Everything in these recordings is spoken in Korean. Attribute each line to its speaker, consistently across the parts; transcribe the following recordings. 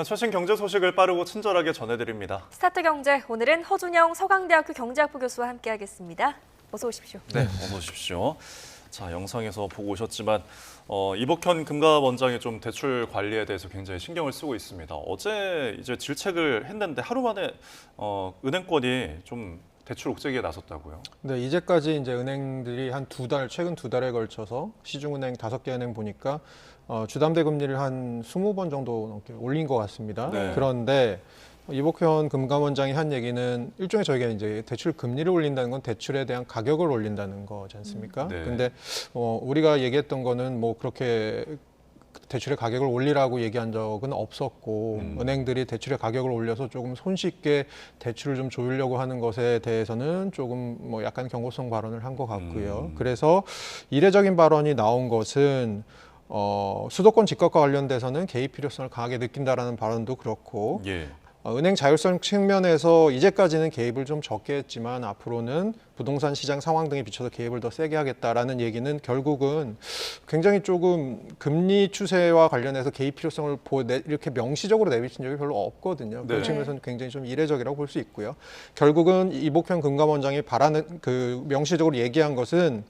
Speaker 1: 최신 경제 소식을 빠르고 친절하게 전해드립니다.
Speaker 2: 스타트 경제, 오늘은 허준영 서강대학교 경제학부 교수와 함께하겠습니다. 어서 오십시오.
Speaker 1: 네, 어서 오십시오. 자, 영상에서 보고 오셨지만 이복현 금감원장이 좀 대출 관리에 대해서 굉장히 신경을 쓰고 있습니다. 어제 이제 질책을 했는데 하루 만에 은행권이 좀 대출 옥죄기에 나섰다고요?
Speaker 3: 네, 이제까지 이제 은행들이 한 최근 두 달에 걸쳐서 시중은행 5개 은행 보니까 주담대 금리를 한 20번 정도 넘게 올린 것 같습니다.
Speaker 1: 네.
Speaker 3: 그런데 이복현 금감원장이 한 얘기는 일종의 저희가 이제 대출 금리를 올린다는 건 대출에 대한 가격을 올린다는 거지 않습니까?
Speaker 1: 네.
Speaker 3: 근데 우리가 얘기했던 거는 뭐 그렇게 대출의 가격을 올리라고 얘기한 적은 없었고 은행들이 대출의 가격을 올려서 조금 손쉽게 대출을 좀 조이려고 하는 것에 대해서는 조금 뭐 약간 경고성 발언을 한 것 같고요. 그래서 이례적인 발언이 나온 것은 수도권 집값과 관련돼서는 개입 필요성을 강하게 느낀다라는 발언도 그렇고
Speaker 1: 예.
Speaker 3: 은행 자율성 측면에서 이제까지는 개입을 좀 적게 했지만 앞으로는 부동산 시장 상황 등에 비춰서 개입을 더 세게 하겠다라는 얘기는 결국은 굉장히 조금 금리 추세와 관련해서 개입 필요성을 이렇게 명시적으로 내비친 적이 별로 없거든요.
Speaker 1: 네.
Speaker 3: 그런 측면에서는 굉장히 좀 이례적이라고 볼 수 있고요. 결국은 이복현 금감원장이 명시적으로 얘기한 것은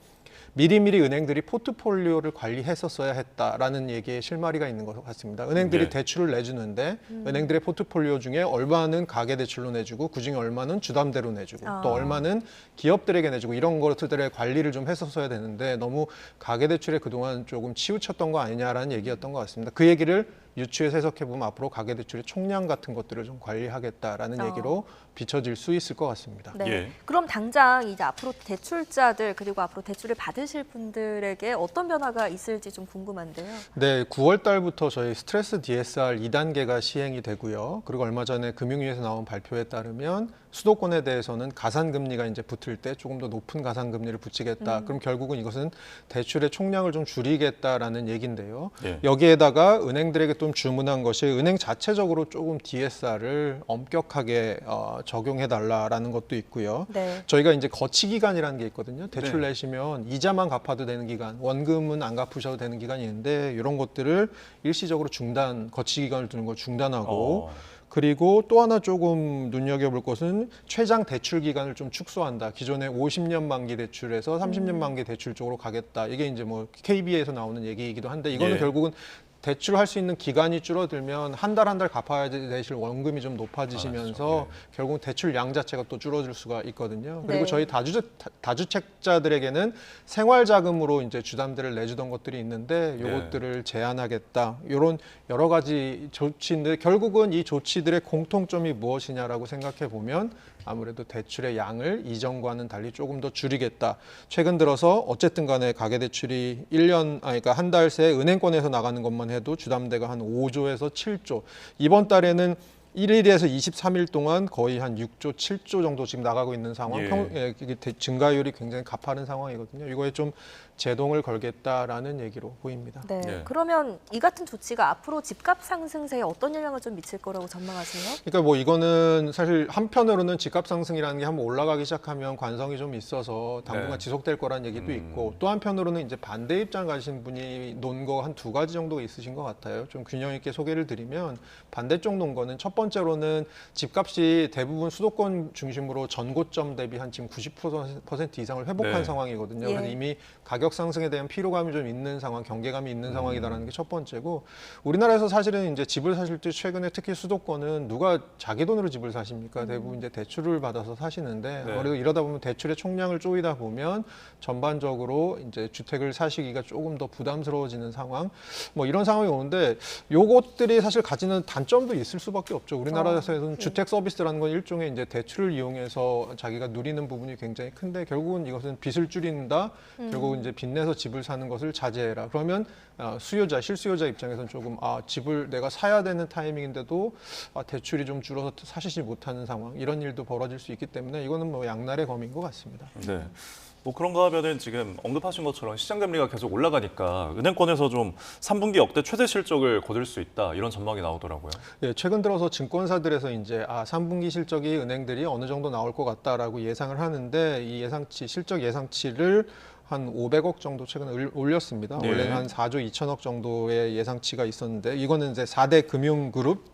Speaker 3: 미리미리 은행들이 포트폴리오를 관리했었어야 했다라는 얘기에 실마리가 있는 것 같습니다. 은행들이
Speaker 1: 네.
Speaker 3: 대출을 내주는데 은행들의 포트폴리오 중에 얼마는 가계대출로 내주고 그중에 얼마는 주담대로 내주고 또 얼마는 기업들에게 내주고 이런 것들의 관리를 좀 했었어야 되는데 너무 가계대출에 그동안 조금 치우쳤던 거 아니냐라는 얘기였던 것 같습니다. 그 얘기를 유추해서 해석해보면 앞으로 가계대출의 총량 같은 것들을 좀 관리하겠다라는 얘기로 비춰질 수 있을 것 같습니다.
Speaker 2: 네.
Speaker 1: 예.
Speaker 2: 그럼 당장 이제 앞으로 대출자들 그리고 앞으로 대출을 받으실 분들에게 어떤 변화가 있을지 좀 궁금한데요.
Speaker 3: 네, 9월 달부터 저희 스트레스 DSR 2단계가 시행이 되고요. 그리고 얼마 전에 금융위에서 나온 발표에 따르면 수도권에 대해서는 가산금리가 이제 붙을 때 조금 더 높은 가산금리를 붙이겠다. 그럼 결국은 이것은 대출의 총량을 좀 줄이겠다라는 얘기인데요.
Speaker 1: 예.
Speaker 3: 여기에다가 은행들에게 좀 주문한 것이 은행 자체적으로 조금 DSR을 엄격하게 적용해달라라는 것도 있고요.
Speaker 2: 네.
Speaker 3: 저희가 이제 거치 기간이라는 게 있거든요. 대출
Speaker 1: 네.
Speaker 3: 내시면 이자만 갚아도 되는 기간, 원금은 안 갚으셔도 되는 기간이 있는데 이런 것들을 일시적으로 거치 기간을 두는 걸 중단하고 그리고 또 하나 조금 눈여겨볼 것은 최장 대출 기간을 좀 축소한다. 기존에 50년 만기 대출에서 30년 만기 대출 쪽으로 가겠다. 이게 이제 뭐 KB에서 나오는 얘기이기도 한데 이거는
Speaker 1: 예.
Speaker 3: 결국은 대출할 수 있는 기간이 줄어들면 한 달 갚아야 되실 원금이 좀 높아지시면서
Speaker 1: 그렇죠.
Speaker 3: 결국 대출량 자체가 또 줄어들 수가 있거든요. 그리고
Speaker 2: 네.
Speaker 3: 저희 다주택자들에게는 생활자금으로 이제 주담대를 내주던 것들이 있는데 요것들을 제한하겠다. 이런 여러 가지 조치인데 결국은 이 조치들의 공통점이 무엇이냐라고 생각해 보면 아무래도 대출의 양을 이전과는 달리 조금 더 줄이겠다. 최근 들어서 어쨌든 간에 가계대출이 그러니까 한 달 새 은행권에서 나가는 것만 해도 주담대가 한 5조에서 7조. 이번 달에는 1일에서 23일 동안 거의 한 6조, 7조 정도 지금 나가고 있는 상황. 이게 증가율이 굉장히 가파른 상황이거든요. 이거에 좀 제동을 걸겠다라는 얘기로 보입니다.
Speaker 2: 네.
Speaker 1: 네.
Speaker 2: 그러면 이 같은 조치가 앞으로 집값 상승세에 어떤 영향을 좀 미칠 거라고 전망하세요?
Speaker 3: 그러니까 뭐 이거는 사실 한편으로는 집값 상승이라는 게 한번 올라가기 시작하면 관성이 좀 있어서 당분간
Speaker 1: 네.
Speaker 3: 지속될 거라는 얘기도 있고 또 한편으로는 이제 반대 입장 가신 분이 논 거 한 2가지 정도가 있으신 것 같아요. 좀 균형 있게 소개를 드리면 반대쪽 논 거는 첫 번째로는 집값이 대부분 수도권 중심으로 전고점 대비 한 지금 90% 이상을 회복한
Speaker 1: 네.
Speaker 3: 상황이거든요.
Speaker 2: 예.
Speaker 3: 그래서 이미 가격 상승에 대한 피로감이 좀 있는 상황, 경계감이 있는 상황이다라는 게 첫 번째고 우리나라에서 사실은 이제 집을 사실 때 최근에 특히 수도권은 누가 자기 돈으로 집을 사십니까? 대부분 이제 대출을 받아서 사시는데
Speaker 1: 네.
Speaker 3: 아무래도 이러다 보면 대출의 총량을 쪼이다 보면 전반적으로 이제 주택을 사시기가 조금 더 부담스러워지는 상황, 뭐 이런 상황이 오는데 요것들이 사실 가지는 단점도 있을 수밖에 없죠. 우리나라에서는 주택 서비스라는 건 일종의 이제 대출을 이용해서 자기가 누리는 부분이 굉장히 큰데 결국은 이것은 빚을 줄인다. 결국은 이제 빚내서 집을 사는 것을 자제해라. 그러면 실수요자 입장에서는 조금 집을 내가 사야 되는 타이밍인데도 대출이 좀 줄어서 사시지 못하는 상황 이런 일도 벌어질 수 있기 때문에 이거는 뭐 양날의 검인 것 같습니다.
Speaker 1: 네. 뭐 그런가 하면은 지금 언급하신 것처럼 시장 금리가 계속 올라가니까 은행권에서 좀 3분기 역대 최대 실적을 거둘 수 있다 이런 전망이 나오더라고요.
Speaker 3: 예, 최근 들어서 증권사들에서 이제 3분기 실적이 은행들이 어느 정도 나올 것 같다라고 예상을 하는데 이 실적 예상치를 한 500억 정도 최근에 올렸습니다.
Speaker 1: 네.
Speaker 3: 원래는 한 4조 2천억 정도의 예상치가 있었는데 이거는 이제 4대 금융그룹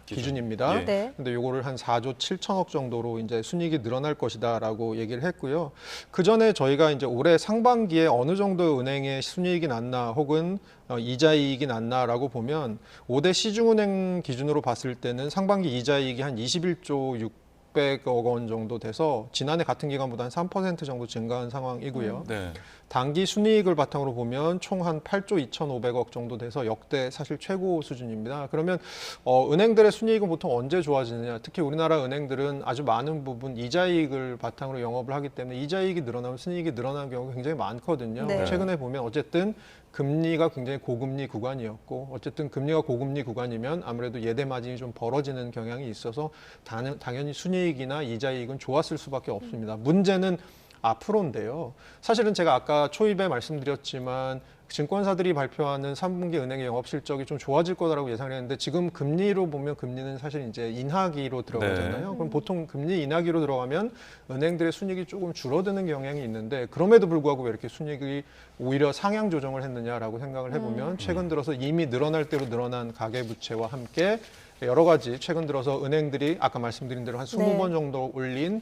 Speaker 3: 기준입니다.
Speaker 1: 예.
Speaker 2: 네.
Speaker 3: 근데 요거를 한 4조 7천억 정도로 이제 순이익이 늘어날 것이다라고 얘기를 했고요. 그 전에 저희가 이제 올해 상반기에 어느 정도 은행의 순이익이 났나 혹은 이자 이익이 났나라고 보면 5대 시중은행 기준으로 봤을 때는 상반기 이자 이익이 한 21조 600억 원 정도 돼서 지난해 같은 기간보다 한 3% 정도 증가한 상황이고요.
Speaker 1: 네.
Speaker 3: 단기 순이익을 바탕으로 보면 총 한 8조 2,500억 정도 돼서 역대 사실 최고 수준입니다. 그러면 은행들의 순이익은 보통 언제 좋아지느냐? 특히 우리나라 은행들은 아주 많은 부분 이자이익을 바탕으로 영업을 하기 때문에 이자이익이 늘어나면 순이익이 늘어나는 경우가 굉장히 많거든요.
Speaker 2: 네.
Speaker 3: 최근에 보면 어쨌든 금리가 굉장히 고금리 구간이었고 어쨌든 금리가 고금리 구간이면 아무래도 예대 마진이 좀 벌어지는 경향이 있어서 당연히 순이익이나 이자이익은 좋았을 수밖에 없습니다. 문제는 앞으로인데요. 사실은 제가 아까 초입에 말씀드렸지만 증권사들이 발표하는 3분기 은행의 영업 실적이 좀 좋아질 거라고 예상을 했는데 지금 금리로 보면 금리는 사실 이제 인하기로 들어가잖아요.
Speaker 1: 네.
Speaker 3: 그럼 보통 금리 인하기로 들어가면 은행들의 순이익이 조금 줄어드는 경향이 있는데 그럼에도 불구하고 왜 이렇게 순이익이 오히려 상향 조정을 했느냐라고 생각을 해보면 최근 들어서 이미 늘어날 대로 늘어난 가계부채와 함께 여러 가지 최근 들어서 은행들이 아까 말씀드린 대로 한 20번 정도 올린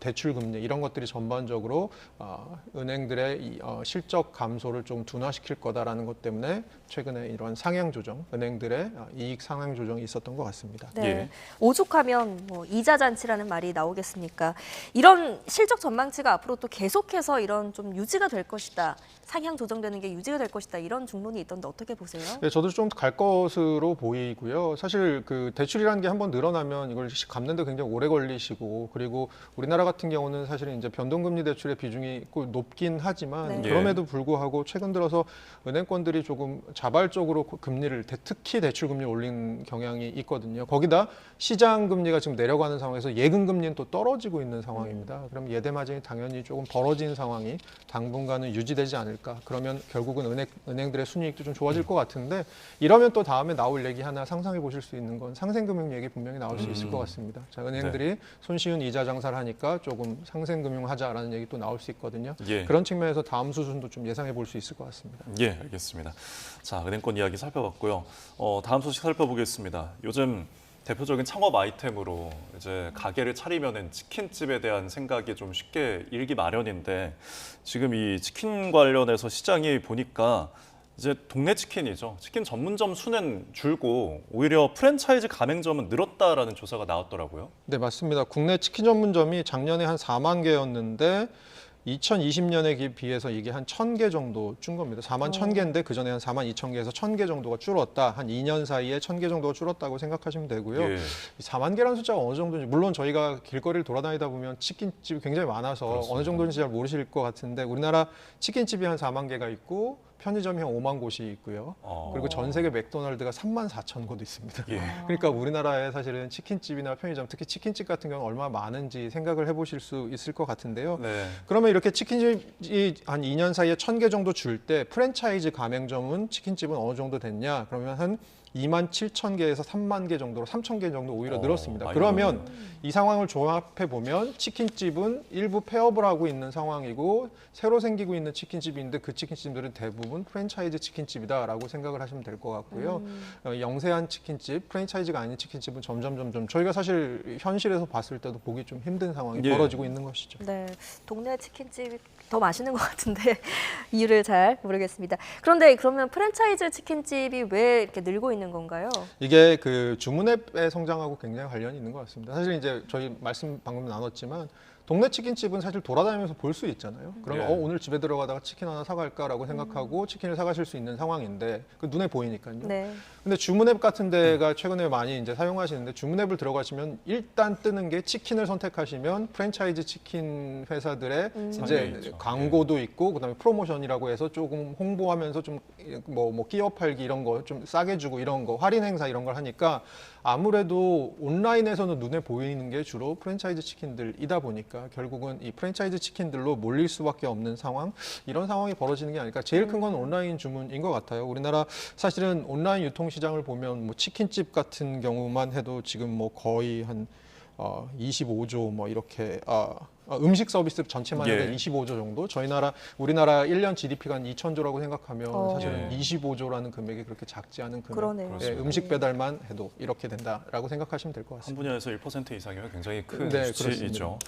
Speaker 3: 대출 금리 이런 것들이 전반적으로 은행들의 실적 감소를 좀 둔화시킬 거다라는 것 때문에 최근에 이러한 상향 조정, 은행들의 이익 상향 조정이 있었던 것 같습니다.
Speaker 2: 네.
Speaker 1: 예.
Speaker 2: 오죽하면 뭐 이자 잔치라는 말이 나오겠습니까? 이런 실적 전망치가 앞으로 또 계속해서 이런 좀 유지가 될 것이다. 상향 조정되는 게 유지가 될 것이다. 이런 중론이 있던데 어떻게 보세요?
Speaker 3: 네, 저도 좀 갈 것으로 보이고요. 사실 그 대출이라는 게 한번 늘어나면 이걸 갚는데 굉장히 오래 걸리시고 그리고 우리나라 같은 경우는 사실은 이제 변동금리 대출의 비중이 높긴 하지만
Speaker 2: 네.
Speaker 3: 그럼에도 불구하고 최근 들어서 은행권들이 조금 자발적으로 금리를 특히 대출 금리 올린 경향이 있거든요. 거기다 시장 금리가 지금 내려가는 상황에서 예금 금리는 또 떨어지고 있는 상황입니다. 그럼 예대 마진이 당연히 조금 벌어진 상황이 당분간은 유지되지 않을까. 그러면 결국은 은행들의 순이익도 좀 좋아질 것 같은데 이러면 또 다음에 나올 얘기 하나 상상해 보실 수 있는 건 상생금융 얘기 분명히 나올 수 있을 것 같습니다. 자, 은행들이 손쉬운 이자 장사를 하니까 조금 상생금융 하자라는 얘기 또 나올 수 있거든요.
Speaker 1: 예.
Speaker 3: 그런 측면에서 다음 수순도 좀 예상해 볼 수 있을 것 같습니다.
Speaker 1: 예, 알겠습니다. 자, 은행권 이야기 살펴봤고요. 다음 소식 살펴보겠습니다. 요즘 대표적인 창업 아이템으로 이제 가게를 차리면은 치킨집에 대한 생각이 좀 쉽게 일기 마련인데 지금 이 치킨 관련해서 시장이 보니까 이제 동네 치킨이죠. 치킨 전문점 수는 줄고 오히려 프랜차이즈 가맹점은 늘었다라는 조사가 나왔더라고요.
Speaker 3: 네, 맞습니다. 국내 치킨 전문점이 작년에 한 4만 개였는데 2020년에 비해서 이게 한 1,000개 정도 준 겁니다. 4만 1,000개인데 그전에 한 4만 2,000개에서 1,000개 정도가 줄었다. 한 2년 사이에 1,000개 정도가 줄었다고 생각하시면 되고요.
Speaker 1: 예.
Speaker 3: 이 4만 개라는 숫자가 어느 정도인지 물론 저희가 길거리를 돌아다니다 보면 치킨집이 굉장히 많아서
Speaker 1: 그렇습니다.
Speaker 3: 어느 정도인지 잘 모르실 것 같은데 우리나라 치킨집이 한 4만 개가 있고 편의점이 한 5만 곳이 있고요. 그리고 전 세계 맥도날드가 3만 4천 곳 있습니다.
Speaker 1: 예.
Speaker 3: 그러니까 우리나라에 사실은 치킨집이나 편의점, 특히 치킨집 같은 경우는 얼마나 많은지 생각을 해보실 수 있을 것 같은데요.
Speaker 1: 네.
Speaker 3: 그러면 이렇게 치킨집이 한 2년 사이에 1,000개 정도 줄 때 프랜차이즈 가맹점은 치킨집은 어느 정도 됐냐? 그러면 한 2만 7천 개에서 3만 개 정도로 3천 개 정도 오히려 늘었습니다.
Speaker 1: 많이
Speaker 3: 그러면
Speaker 1: 늘었네요.
Speaker 3: 이 상황을 종합해 보면 치킨집은 일부 폐업을 하고 있는 상황이고 새로 생기고 있는 치킨집인데 그 치킨집들은 대부분 프랜차이즈 치킨집이다라고 생각을 하시면 될 것 같고요. 영세한 치킨집, 프랜차이즈가 아닌 치킨집은 점점 저희가 사실 현실에서 봤을 때도 보기 좀 힘든 상황이
Speaker 1: 예.
Speaker 3: 벌어지고 있는 것이죠.
Speaker 2: 네, 동네 치킨집이 더 맛있는 것 같은데 이유를 잘 모르겠습니다. 그런데 그러면 프랜차이즈 치킨집이 왜 이렇게 늘고 있는 건가요?
Speaker 3: 이게 그 주문앱의 성장하고 굉장히 관련이 있는 것 같습니다. 사실 이제 저희 말씀 방금 나눴지만 동네 치킨집은 사실 돌아다니면서 볼 수 있잖아요. 그러면
Speaker 1: 예.
Speaker 3: 오늘 집에 들어가다가 치킨 하나 사갈까라고 생각하고 치킨을 사가실 수 있는 상황인데 그 눈에 보이니까요.
Speaker 2: 네.
Speaker 3: 근데 주문앱 같은 데가 최근에 많이 이제 사용하시는데 주문앱을 들어가시면 일단 뜨는 게 치킨을 선택하시면 프랜차이즈 치킨 회사들의
Speaker 1: 상에
Speaker 3: 이제
Speaker 1: 있죠.
Speaker 3: 광고도 있고 그다음에 프로모션이라고 해서 조금 홍보하면서 좀 뭐 끼어 팔기 이런 거 좀 싸게 주고 이런 거 할인 행사 이런 걸 하니까 아무래도 온라인에서는 눈에 보이는 게 주로 프랜차이즈 치킨들이다 보니까 결국은 이 프랜차이즈 치킨들로 몰릴 수밖에 없는 상황 이런 상황이 벌어지는 게 아닐까. 제일 큰 건 온라인 주문인 것 같아요. 우리나라 사실은 온라인 유통 시장을 보면 뭐 치킨집 같은 경우만 해도 지금 뭐 거의 한 25조 뭐 이렇게 음식 서비스 전체만 해도
Speaker 1: 예.
Speaker 3: 25조 정도. 우리나라 1년 GDP가 한 2,000조라고 생각하면 사실은
Speaker 1: 예.
Speaker 3: 25조라는 금액이 그렇게 작지 않은 금액.
Speaker 2: 그러네요.
Speaker 3: 예, 음식 배달만 해도 이렇게 된다라고 생각하시면 될 것
Speaker 1: 한
Speaker 3: 같습니다.
Speaker 1: 분야에서 1% 이상이면 굉장히 큰
Speaker 3: 네,
Speaker 1: 수치이죠.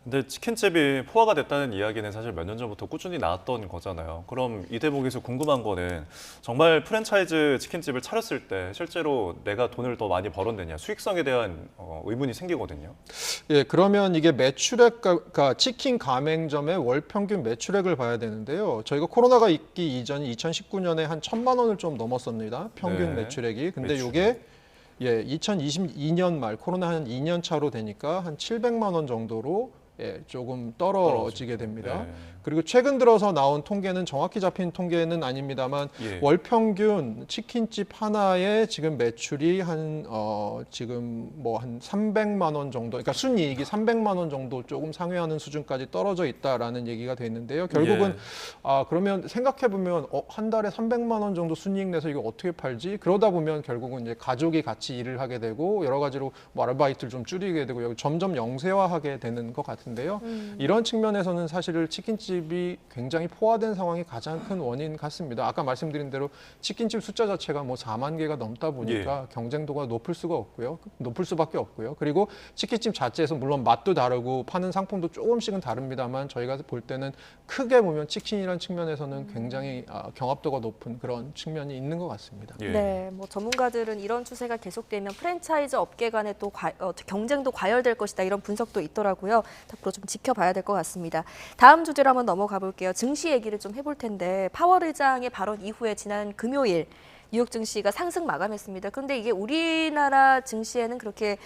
Speaker 1: 근데 치킨집이 포화가 됐다는 이야기는 사실 몇 년 전부터 꾸준히 나왔던 거잖아요. 그럼 이 대목에서 궁금한 거는 정말 프랜차이즈 치킨집을 차렸을 때 실제로 내가 돈을 더 많이 벌었느냐 수익성에 대한 의문이 생기거든요.
Speaker 3: 예, 그러면 이게 매출액가 치킨 가맹점의 월 평균 매출액을 봐야 되는데요. 저희가 코로나가 있기 이전 2019년에 한 1,000만 원을 좀 넘었습니다. 평균
Speaker 1: 네.
Speaker 3: 매출액이. 근데
Speaker 1: 매출.
Speaker 3: 이게 2022년 말 코로나 한 2년 차로 되니까 한 700만 원 정도로 조금 떨어지게 됩니다.
Speaker 1: 네.
Speaker 3: 그리고 최근 들어서 나온 통계는 정확히 잡힌 통계는 아닙니다만
Speaker 1: 예.
Speaker 3: 월 평균 치킨집 하나에 지금 매출이 지금 뭐 한 300만 원 정도, 그러니까 순이익이 300만 원 정도 조금 상회하는 수준까지 떨어져 있다라는 얘기가 돼 있는데요. 결국은
Speaker 1: 예.
Speaker 3: 그러면 생각해 보면 한 달에 300만 원 정도 순이익 내서 이거 어떻게 팔지? 그러다 보면 결국은 이제 가족이 같이 일을 하게 되고 여러 가지로 뭐 아르바이트를 좀 줄이게 되고 여기 점점 영세화하게 되는 것 같은데요. 이런 측면에서는 사실 치킨집이 굉장히 포화된 상황이 가장 큰 원인 같습니다. 아까 말씀드린 대로 치킨집 숫자 자체가 뭐 4만 개가 넘다 보니까 경쟁도가 높을 수밖에 없고요. 그리고 치킨집 자체에서 물론 맛도 다르고 파는 상품도 조금씩은 다릅니다만 저희가 볼 때는 크게 보면 치킨이라는 측면에서는 굉장히 경합도가 높은 그런 측면이 있는 것 같습니다.
Speaker 1: 예.
Speaker 2: 네, 뭐 전문가들은 이런 추세가 계속되면 프랜차이즈 업계 간에 또 경쟁도 과열될 것이다 이런 분석도 있더라고요. 앞으로 좀 지켜봐야 될 것 같습니다. 다음 주제로 한번 넘어가 볼게요. 증시 얘기를 좀 해볼 텐데 파월 의장의 발언 이후에 지난 금요일 뉴욕 증시가 상승 마감했습니다. 그런데 이게 우리나라 증시에는 그렇게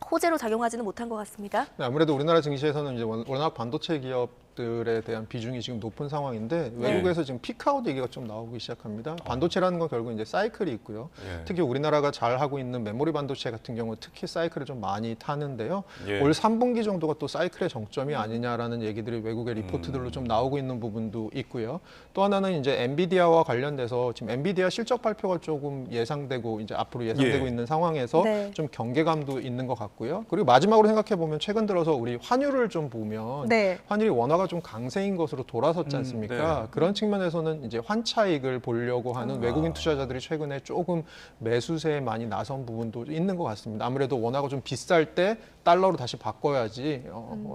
Speaker 2: 호재로 작용하지는 못한 것 같습니다.
Speaker 3: 네, 아무래도 우리나라 증시에서는 이제 워낙 반도체 기업들에 대한 비중이 지금 높은 상황인데 외국에서 지금 피크아웃 얘기가 좀 나오기 시작합니다. 반도체라는 건 결국 이제 사이클이 있고요.
Speaker 1: 예.
Speaker 3: 특히 우리나라가 잘 하고 있는 메모리 반도체 같은 경우 특히 사이클을 좀 많이 타는데요.
Speaker 1: 예.
Speaker 3: 올 3분기 정도가 또 사이클의 정점이 아니냐라는 얘기들이 외국의 리포트들로 좀 나오고 있는 부분도 있고요. 또 하나는 이제 엔비디아와 관련돼서 지금 엔비디아 실적 발표가 조금 예상되고 이제 앞으로 예상되고
Speaker 1: 예.
Speaker 3: 있는 상황에서
Speaker 2: 네.
Speaker 3: 좀 경계감도 있는 것 같고요. 그리고 마지막으로 생각해 보면 최근 들어서 우리 환율을 좀 보면
Speaker 2: 네.
Speaker 3: 환율이 원화가 좀 강세인 것으로 돌아섰지 않습니까?
Speaker 1: 네.
Speaker 3: 그런 측면에서는 이제 환차익을 보려고 하는 외국인 투자자들이 최근에 조금 매수세에 많이 나선 부분도 있는 것 같습니다. 아무래도 원화가 좀 비쌀 때 달러로 다시 바꿔야지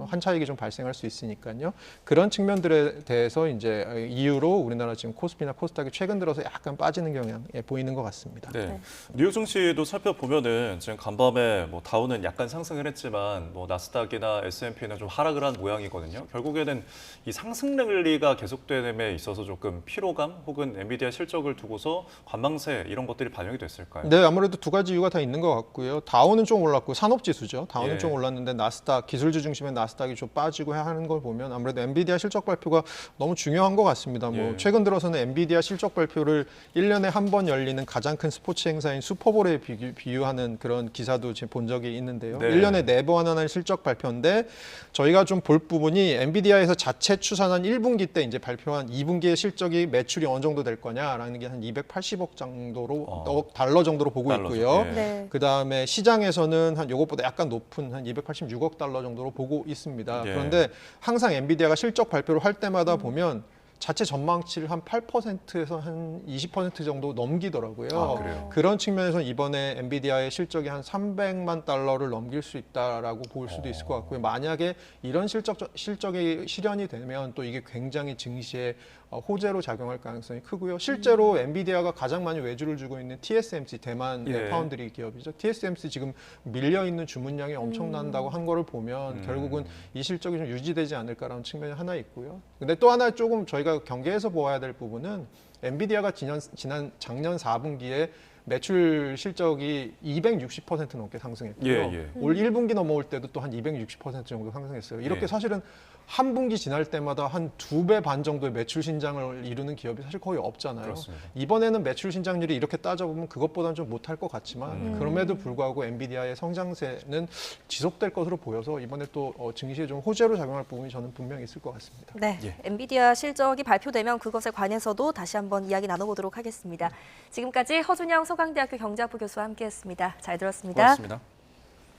Speaker 3: 환차익이 좀 발생할 수 있으니까요. 그런 측면들에 대해서 이제 이유로 우리나라 지금 코스피나 코스닥이 최근 들어서 약간 빠지는 경향 보이는 것 같습니다.
Speaker 1: 네. 뉴욕 증시도 살펴보면은 지금 간밤에 뭐 다우는 약간 상승을 했지만 뭐 나스닥이나 S&P는 좀 하락을 한 모양이거든요. 결국에는 이 상승 랠리가 계속됨에 있어서 조금 피로감 혹은 엔비디아 실적을 두고서 관망세 이런 것들이 반영이 됐을까요?
Speaker 3: 네, 아무래도 두 가지 이유가 다 있는 것 같고요. 다우는 좀 올랐고 산업지수죠. 다우는
Speaker 1: 예.
Speaker 3: 좀 올랐는데 나스닥 기술주 중심의 나스닥이 좀 빠지고 하는 걸 보면 아무래도 엔비디아 실적 발표가 너무 중요한 것 같습니다. 뭐
Speaker 1: 예.
Speaker 3: 최근 들어서는 엔비디아 실적 발표를 1년에 한 번 열리는 가장 큰 스포츠 행사인 슈퍼볼에 비유하는 그런 기사도 지금 본 적이 있는데요.
Speaker 1: 네.
Speaker 3: 1년에 4번 하는 실적 발표인데 저희가 좀 볼 부분이 엔비디아에서 자체 추산한 1분기 때 이제 발표한 2분기의 실적이 매출이 어느 정도 될 거냐라는 게 한 280억 정도로 달러 정도로 보고
Speaker 1: 달러죠.
Speaker 3: 있고요.
Speaker 1: 예.
Speaker 2: 네.
Speaker 3: 그다음에 시장에서는 한 요것보다 약간 높은 한 286억 달러 정도로 보고 있습니다.
Speaker 1: 예.
Speaker 3: 그런데 항상 엔비디아가 실적 발표를 할 때마다 보면 자체 전망치를 한 8%에서 한 20% 정도 넘기더라고요.
Speaker 1: 아, 그래요?
Speaker 3: 그런 측면에서 이번에 엔비디아의 실적이 한 300만 달러를 넘길 수 있다라고 볼 수도 있을 것 같고요. 만약에 이런 실적이 실현이 되면 또 이게 굉장히 증시에 호재로 작용할 가능성이 크고요. 실제로 엔비디아가 가장 많이 외주를 주고 있는 TSMC 대만의
Speaker 1: 예.
Speaker 3: 파운드리 기업이죠. TSMC 지금 밀려 있는 주문량이 엄청난다고 한 거를 보면 결국은 이 실적이 좀 유지되지 않을까라는 측면이 하나 있고요. 근데 또 하나 조금 저희가 경계해서 보아야 될 부분은 엔비디아가 작년 4분기에 매출 실적이 260% 넘게 상승했고요.
Speaker 1: 예.
Speaker 3: 올 1분기 넘어올 때도 또 한 260% 정도 상승했어요. 이렇게
Speaker 1: 예.
Speaker 3: 사실은 한 분기 지날 때마다 한 2배 반 정도의 매출 신장을 이루는 기업이 사실 거의 없잖아요.
Speaker 1: 그렇습니다.
Speaker 3: 이번에는 매출 신장률이 이렇게 따져보면 그것보다는 좀 못할 것 같지만 그럼에도 불구하고 엔비디아의 성장세는 지속될 것으로 보여서 이번에 또 증시에 좀 호재로 작용할 부분이 저는 분명히 있을 것 같습니다.
Speaker 2: 네,
Speaker 1: 예.
Speaker 2: 엔비디아 실적이 발표되면 그것에 관해서도 다시 한번 이야기 나눠보도록 하겠습니다. 지금까지 허준영 서강대학교 경제학부 교수와 함께했습니다. 잘 들었습니다.
Speaker 1: 고맙습니다.